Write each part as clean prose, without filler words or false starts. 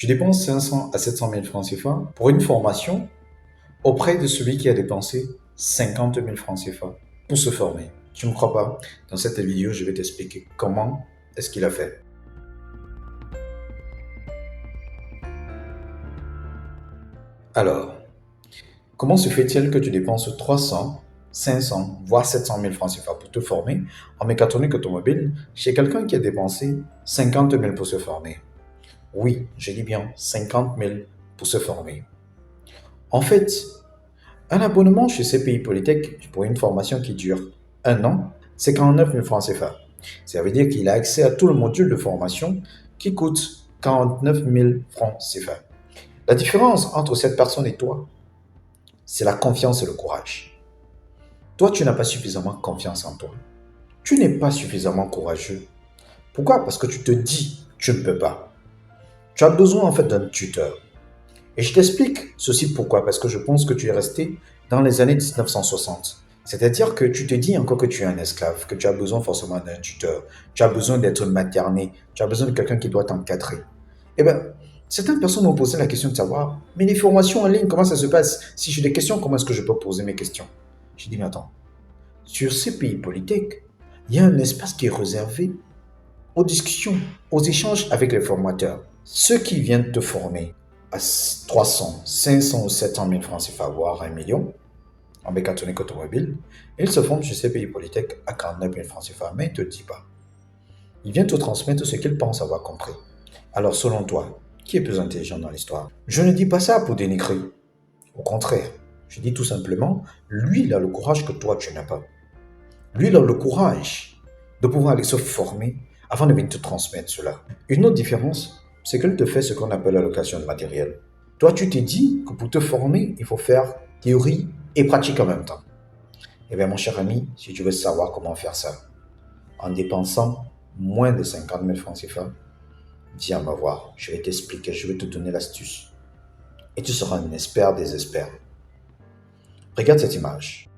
Tu dépenses 500 à 700 000 francs CFA pour une formation auprès de celui qui a dépensé 50 000 francs CFA pour se former. Tu ne me crois pas? Dans cette vidéo, je vais t'expliquer comment est-ce qu'il a fait. Alors, comment se fait-il que tu dépenses 300, 500, voire 700 000 francs CFA pour te former en mécatronique automobile chez quelqu'un qui a dépensé 50 000 pour se former? Oui, je dis bien 50 000 pour se former. En fait, un abonnement chez CPI Polytech pour une formation qui dure un an, c'est 49 000 francs CFA. Ça veut dire qu'il a accès à tout le module de formation qui coûte 49 000 francs CFA. La différence entre cette personne et toi, c'est la confiance et le courage. Toi, tu n'as pas suffisamment confiance en toi. Tu n'es pas suffisamment courageux. Pourquoi? Parce que tu te dis, tu ne peux pas. Tu as besoin en fait d'un tuteur. Et je t'explique ceci pourquoi, parce que je pense que tu es resté dans les années 1960. C'est-à-dire que tu te dis encore que tu es un esclave, que tu as besoin forcément d'un tuteur, tu as besoin d'être materné, tu as besoin de quelqu'un qui doit t'encadrer. Eh bien, certaines personnes m'ont posé la question de savoir, mais les formations en ligne, comment ça se passe? Si j'ai des questions, comment est-ce que je peux poser mes questions? J'ai dit, mais attends, sur CPI Polytech, il y a un espace qui est réservé aux discussions, aux échanges avec les formateurs. Ceux qui viennent te former à 300, 500 ou 700 000 francs CFA, voire 1 million en mécatronique automobile, ils se forment chez CPI Polytech à 49 000 francs CFA, mais il ne te dit pas. Il vient te transmettre ce qu'il pense avoir compris. Alors, selon toi, qui est plus intelligent dans l'histoire? Je ne dis pas ça pour dénigrer. Au contraire, je dis tout simplement, lui, il a le courage que toi, tu n'as pas. Lui, il a le courage de pouvoir aller se former avant de venir te transmettre cela. Une autre différence, c'est qu'elle te fait ce qu'on appelle la location de matériel. Toi, tu t'es dit que pour te former, il faut faire théorie et pratique en même temps. Eh bien, mon cher ami, si tu veux savoir comment faire ça, en dépensant moins de 50 000 francs CFA, viens me voir, je vais t'expliquer, je vais te donner l'astuce. Et tu seras un expert des experts. Regarde cette image.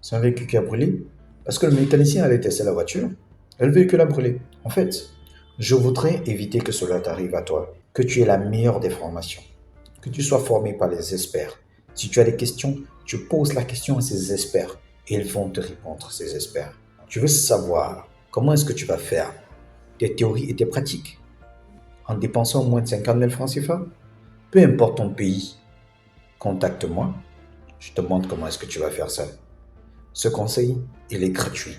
C'est un véhicule qui a brûlé parce que le mécanicien allait tester la voiture et le véhicule a brûlé. En fait, je voudrais éviter que cela t'arrive à toi, que tu aies la meilleure des formations, que tu sois formé par les experts. Si tu as des questions, tu poses la question à ces experts et ils vont te répondre, ces experts. Tu veux savoir comment est-ce que tu vas faire tes théories et tes pratiques en dépensant moins de 50 000 francs CFA? Peu importe ton pays, contacte-moi. Je te montre comment est-ce que tu vas faire ça. Ce conseil, il est gratuit.